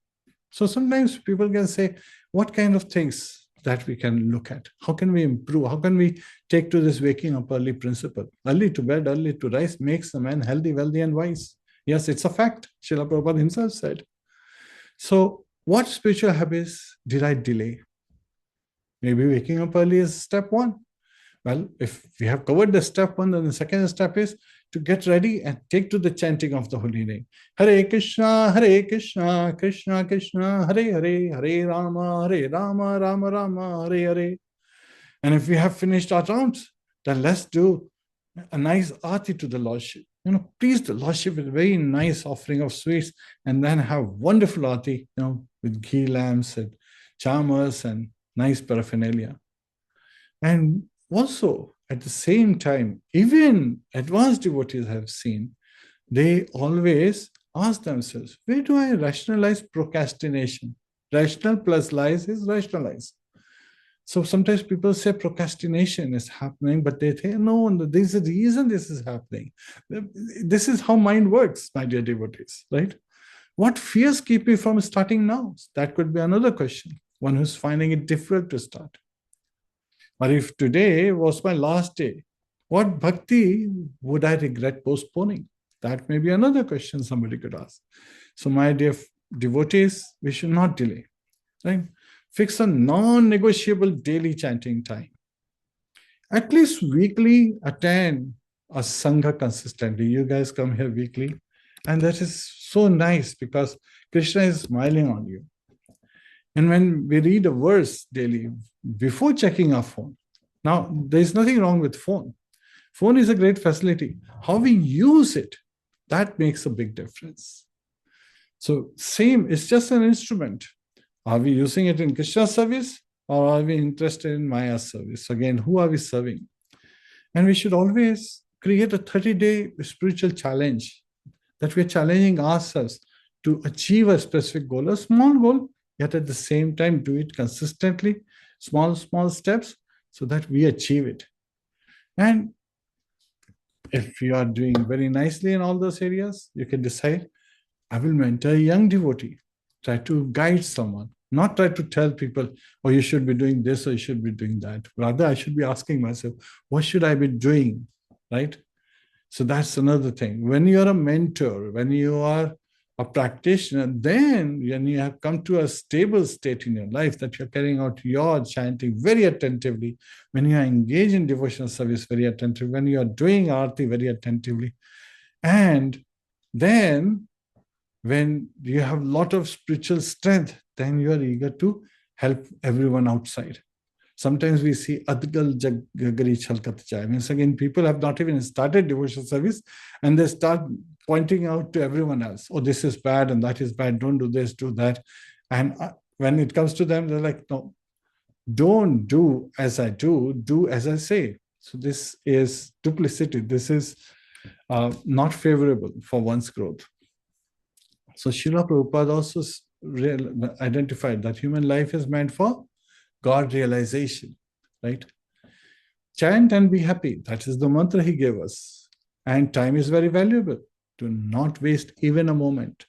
So sometimes people can say, what kind of things that we can look at? How can we improve? How can we take to this waking up early principle? Early to bed, early to rise makes a man healthy, wealthy, and wise. Yes, it's a fact. Srila Prabhupada himself said. So what spiritual habits did I delay? Maybe waking up early is step one. Well, if we have covered the step one, then the second step is to get ready and take to the chanting of the holy name. Hare Krishna, Krishna Krishna, Hare Hare, Hare Rama, Rama Rama, Hare Hare. And if we have finished our rounds, then let's do a nice aarti to the Lordship. Please the Lordship with a very nice offering of sweets, and then have wonderful aarti, with ghee lamps and charmers and nice paraphernalia. And also, at the same time, even advanced devotees have seen, they always ask themselves, where do I rationalize procrastination? Rational plus lies is rationalize. So sometimes people say procrastination is happening, but they say, no, there's a reason this is happening. This is how mind works, my dear devotees, right? What fears keep me from starting now? That could be another question. One who's finding it difficult to start. Or if today was my last day, what bhakti would I regret postponing? That may be another question somebody could ask. So, my dear devotees, we should not delay. Right? Fix a non-negotiable daily chanting time. At least weekly attend a sangha consistently. You guys come here weekly, and that is so nice because Krishna is smiling on you. And when we read a verse daily before checking our phone, now there's nothing wrong with phone. Phone is a great facility. How we use it, that makes a big difference. So same, it's just an instrument. Are we using it in Krishna's service or are we interested in Maya's service? Again, who are we serving? And we should always create a 30-day spiritual challenge that we're challenging ourselves to achieve a specific goal, a small goal, yet at the same time do it consistently, small steps, so that we achieve it. And if you are doing very nicely in all those areas, you can decide, I will mentor a young devotee, try to guide someone, not try to tell people, oh, you should be doing this or you should be doing that. Rather, I should be asking myself, what should I be doing, right? So that's another thing. When you're a mentor, when you are a practitioner, then when you have come to a stable state in your life that you're carrying out your chanting very attentively, when you are engaged in devotional service very attentively, when you are doing arati very attentively, and then when you have a lot of spiritual strength, then you are eager to help everyone outside. Sometimes we see adgal jaggari chalkat chai. Means again, people have not even started devotional service and they start pointing out to everyone else, oh, this is bad and that is bad, don't do this, do that. And when it comes to them, they're like, no, don't do as I do as I say. So this is duplicity. This is not favorable for one's growth. So Srila Prabhupada also identified that human life is meant for God realization, right? Chant and be happy. That is the mantra he gave us. And time is very valuable. Do not waste even a moment.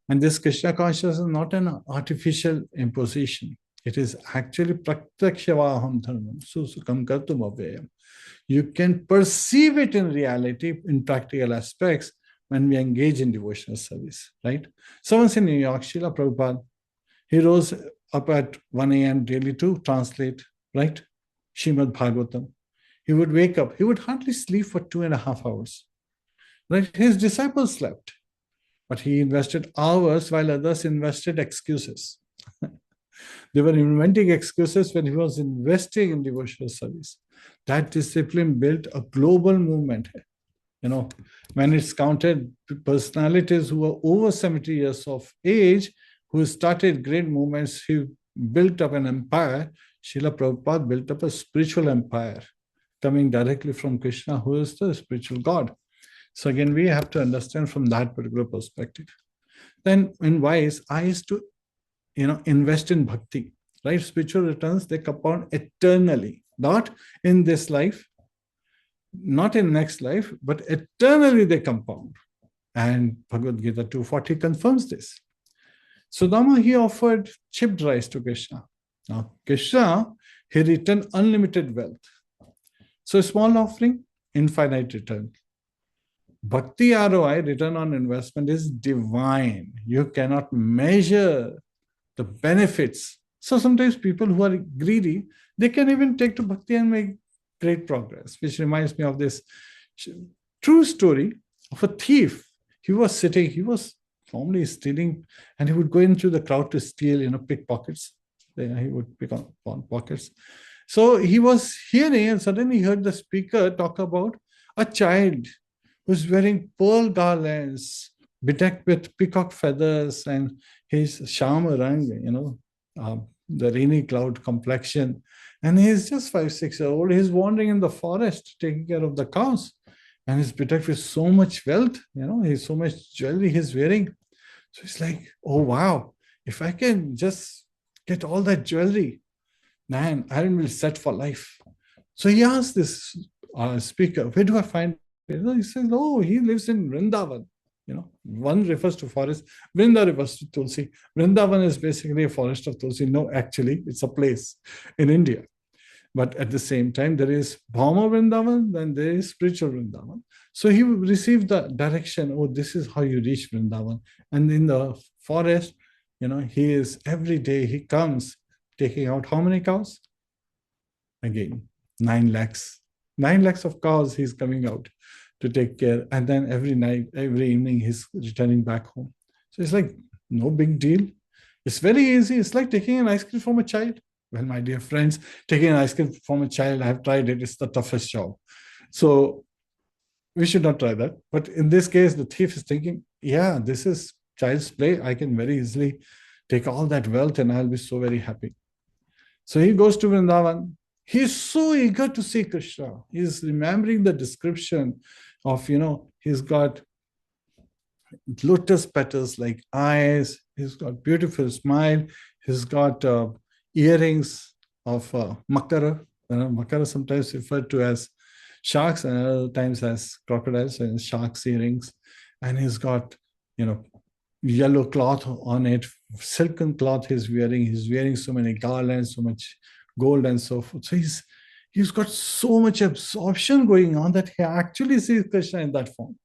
And this Krishna consciousness is not an artificial imposition. It is actually praktyakshvaham dharmam susukam kartum avyayam. You can perceive it in reality, in practical aspects, when we engage in devotional service, right? Someone's in New York, Srila Prabhupada, he rose up at 1 a.m. daily to translate, right? Srimadbhagavatam. He would wake up. He would hardly sleep for 2.5 hours. Right? His disciples slept, but he invested hours while others invested excuses. They were inventing excuses when he was investing in devotional service. That discipline built a global movement. You know, when it's counted, personalities who were over 70 years of age, who started great movements, he built up an empire. Srila Prabhupada built up a spiritual empire coming directly from Krishna, who is the spiritual God. So again, we have to understand from that particular perspective. Then in wise, I is to, invest in bhakti, right? Spiritual returns, they compound eternally, not in this life, not in next life, but eternally they compound. And Bhagavad Gita 240 confirms this. Sudama, he offered chipped rice to Krishna. Now, Krishna, he returned unlimited wealth. So, a small offering, infinite return. Bhakti ROI, return on investment, is divine. You cannot measure the benefits. So, sometimes people who are greedy, they can even take to Bhakti and make great progress, which reminds me of this true story of a thief. He was normally stealing, and he would go into the crowd to steal, pickpockets. He would pick on pockets. So he was hearing, and suddenly he heard the speaker talk about a child who's wearing pearl garlands, bedecked with peacock feathers, and his shama rang, the rainy cloud complexion. And he's just 5, 6 years old. He's wandering in the forest, taking care of the cows. And he's protected with so much wealth, he's so much jewelry he's wearing. So it's like, oh, wow, if I can just get all that jewelry, man, I will set for life. So he asked this speaker, where do I find it? He says, oh, he lives in Vrindavan. One refers to forest, Vrinda refers to Tulsi. Vrindavan is basically a forest of Tulsi. No, actually, it's a place in India. But at the same time, there is Bhauma Vrindavan, then there is spiritual Vrindavan. So he received the direction, oh, this is how you reach Vrindavan. And in the forest, he is, every day he comes taking out how many cows? Again, 9 lakhs. 9 lakhs of cows he's coming out to take care. And then every night, every evening, he's returning back home. So it's like, no big deal. It's very easy. It's like taking an ice cream from a child. Well, my dear friends, taking an ice cream from a child, I've tried it. It's the toughest job. So we should not try that. But in this case, the thief is thinking, yeah, this is child's play. I can very easily take all that wealth and I'll be so very happy. So he goes to Vrindavan. He's so eager to see Krishna. He's remembering the description of, he's got lotus petals like eyes. He's got beautiful smile. He's got earrings of makara. Makara sometimes referred to as sharks and other times as crocodiles, and sharks' earrings. And he's got, yellow cloth on it, silken cloth he's wearing. He's wearing so many garlands, so much gold and so forth. So he's got so much absorption going on that he actually sees Krishna in that form.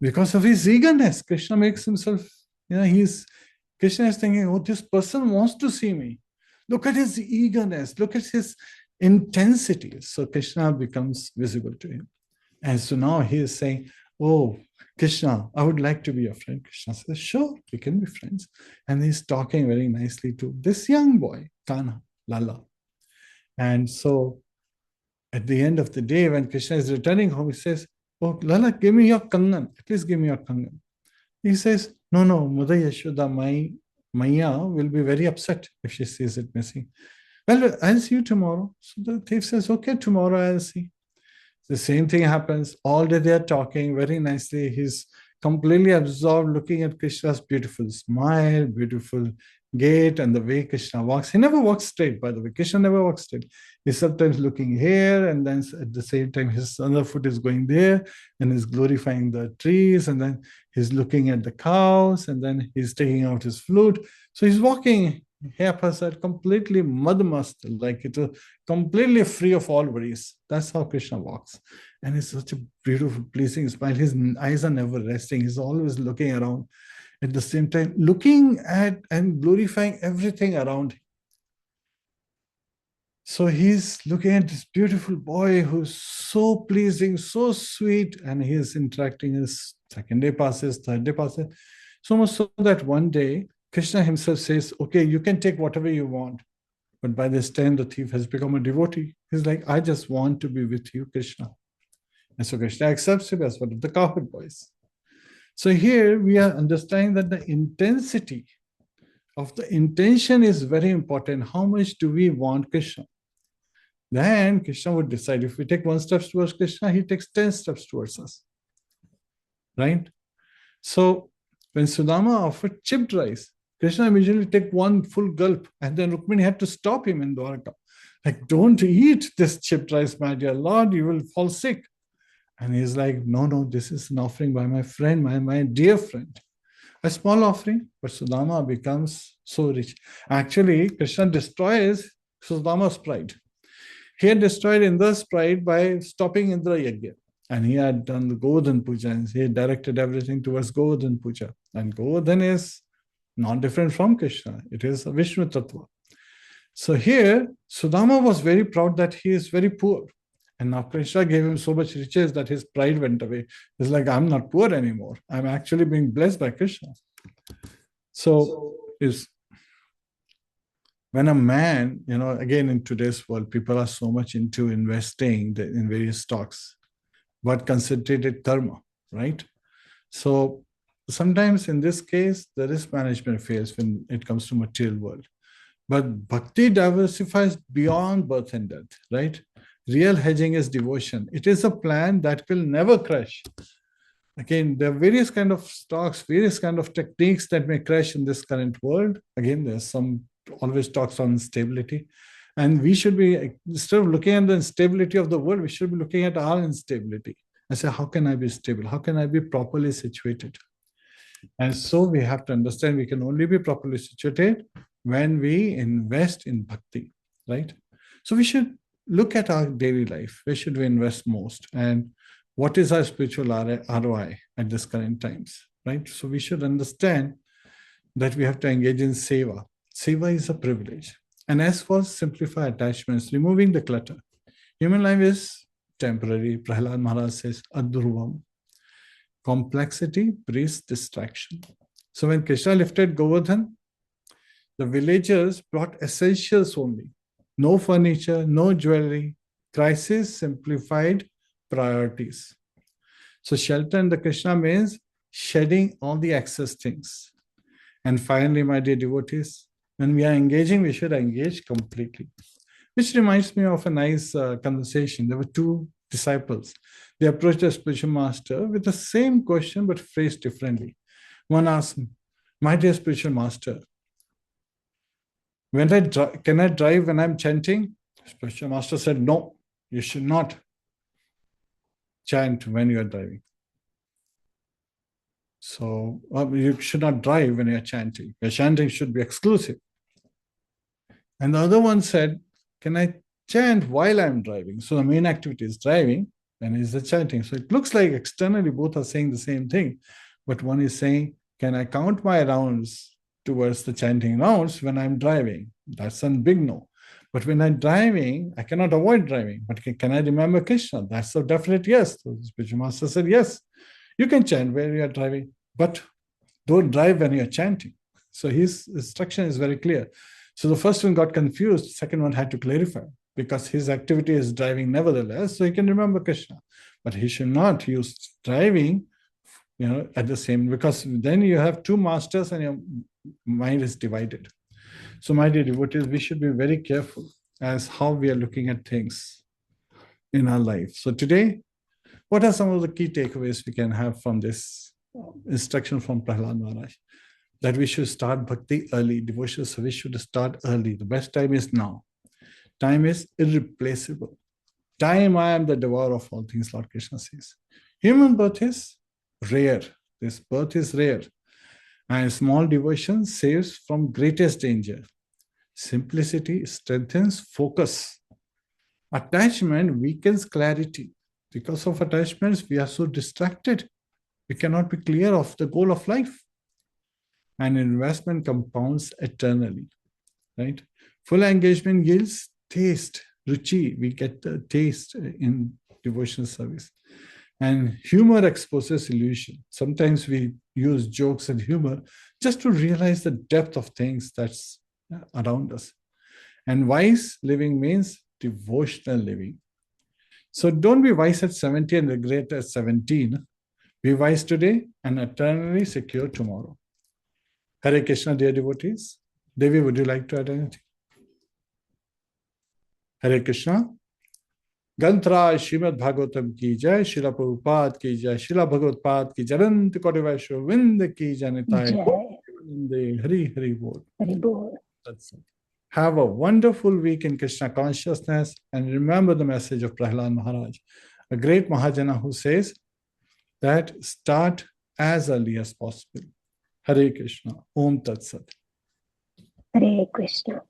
Because of his eagerness, Krishna makes himself, Krishna is thinking, oh, this person wants to see me. Look at his eagerness, look at his intensity. So Krishna becomes visible to him. And so now he is saying, oh, Krishna, I would like to be your friend. Krishna says, sure, we can be friends. And he's talking very nicely to this young boy, Kanha, Lala. And so at the end of the day, when Krishna is returning home, he says, oh, Lala, give me your kangan. At least give me your kangan. He says, no, Mother Yashoda, Maya will be very upset if she sees it missing. Well, I'll see you tomorrow. So the thief says, okay, tomorrow I'll see. The same thing happens. All day they are talking very nicely. He's completely absorbed looking at Krishna's beautiful smile, beautiful gait, and the way Krishna walks. He never walks straight, by the way. Krishna never walks straight. He's sometimes looking here, and then at the same time, his other foot is going there, and he's glorifying the trees, and then he's looking at the cows, and then he's taking out his flute. So he's walking haphazard, completely madmast, like it was completely free of all worries. That's how Krishna walks. And it's such a beautiful, pleasing smile. His eyes are never resting. He's always looking around. At the same time, looking at and glorifying everything around him. So he's looking at this beautiful boy who's so pleasing, so sweet, and he is interacting. His second day passes, third day passes. So much so that one day, Krishna himself says, okay, you can take whatever you want. But by this time, the thief has become a devotee. He's like, I just want to be with you, Krishna. And so Krishna accepts him as one of the cowherd boys. So here we are understanding that the intensity of the intention is very important. How much do we want Krishna? Then Krishna would decide. If we take 1 step towards Krishna, he takes 10 steps towards us. Right? So when Sudama offered chipped rice, Krishna immediately took one full gulp, and then Rukmini had to stop him in Dwarka. Like, don't eat this chipped rice, my dear Lord, you will fall sick. And he's like, no, this is an offering by my friend, my dear friend. A small offering, but Sudama becomes so rich. Actually, Krishna destroys Sudama's pride. He had destroyed Indra's pride by stopping Indra Yajna. And he had done the Govardhan Puja, and he had directed everything towards Govardhan Puja. And Govardhan is not different from Krishna. It is a Vishnu Tattva. So here, Sudama was very proud that he is very poor. And now Krishna gave him so much riches that his pride went away. It's like, I'm not poor anymore. I'm actually being blessed by Krishna. So when a man, again, in today's world, people are so much into investing in various stocks, but concentrated karma, right? So sometimes in this case, the risk management fails when it comes to material world. But bhakti diversifies beyond birth and death, right? Real hedging is devotion. It is a plan that will never crash. Again, there are various kind of stocks, various kind of techniques that may crash in this current world. Again, there's some always talks on stability. And we should be, instead of looking at the instability of the world, we should be looking at our instability. I say, how can I be stable? How can I be properly situated? And so we have to understand we can only be properly situated when we invest in bhakti, right? So we should look at our daily life. Where should we invest most? And what is our spiritual ROI at this current times, right? So we should understand that we have to engage in seva. Seva is a privilege. And as for simplify attachments, removing the clutter. Human life is temporary. Prahlad Maharaj says, adhruvam. Complexity breeds distraction. So when Krishna lifted Govardhan, the villagers brought essentials only. No furniture, no jewelry. Crisis simplified priorities. So shelter in the Krishna means shedding all the excess things. And finally, my dear devotees, when we are engaging, we should engage completely. Which reminds me of a nice conversation. There were two disciples. They approached a spiritual master with the same question but phrased differently. One asked, my dear spiritual master, can I drive when I'm chanting? Spiritual master said, no, you should not chant when you are driving. So you should not drive when you're chanting. Your chanting should be exclusive. And the other one said, can I chant while I'm driving? So the main activity is driving and is the chanting. So it looks like externally both are saying the same thing. But one is saying, can I count my rounds towards the chanting rounds when I'm driving? That's a big no. But when I'm driving, I cannot avoid driving. But can I remember Krishna? That's a definite yes. So the spiritual master said, yes, you can chant where you are driving, but don't drive when you're chanting. So his instruction is very clear. So the first one got confused. The second one had to clarify because his activity is driving nevertheless. So he can remember Krishna, but he should not use driving, at the same, because then you have two masters and your mind is divided. So my dear devotees, we should be very careful as how we are looking at things in our life. So today, what are some of the key takeaways we can have from this instruction from Prahlad Maharaj? That we should start bhakti early. Devotional service should start early. The best time is now. Time is irreplaceable. Time, I am the devourer of all things, Lord Krishna says. Human birth is rare. This birth is rare. And small devotion saves from greatest danger. Simplicity strengthens focus. Attachment weakens clarity. Because of attachments, we are so distracted. We cannot be clear of the goal of life. And investment compounds eternally, right? Full engagement yields taste, ruchi. We get the taste in devotional service. And humor exposes illusion. Sometimes we use jokes and humor just to realize the depth of things that's around us. And wise living means devotional living. So don't be wise at 70 and regret at 17. Be wise today and eternally secure tomorrow. Hare Krishna, dear devotees. Devi, would you like to add anything? Hare Krishna. Gantra Srimadbhagavatam ki jai, Srila Prabhupada ki jai, Srila Bhagavad ki jai, Anant Koti Vaishnav Vrinda ki janitai. Hari Hari Bol. Hari Bol. Have a wonderful week in Krishna consciousness and remember the message of Prahlad Maharaj, a great Mahajana who says that start as early as possible. Hare Krishna. Om Tat Sat. Hare Krishna.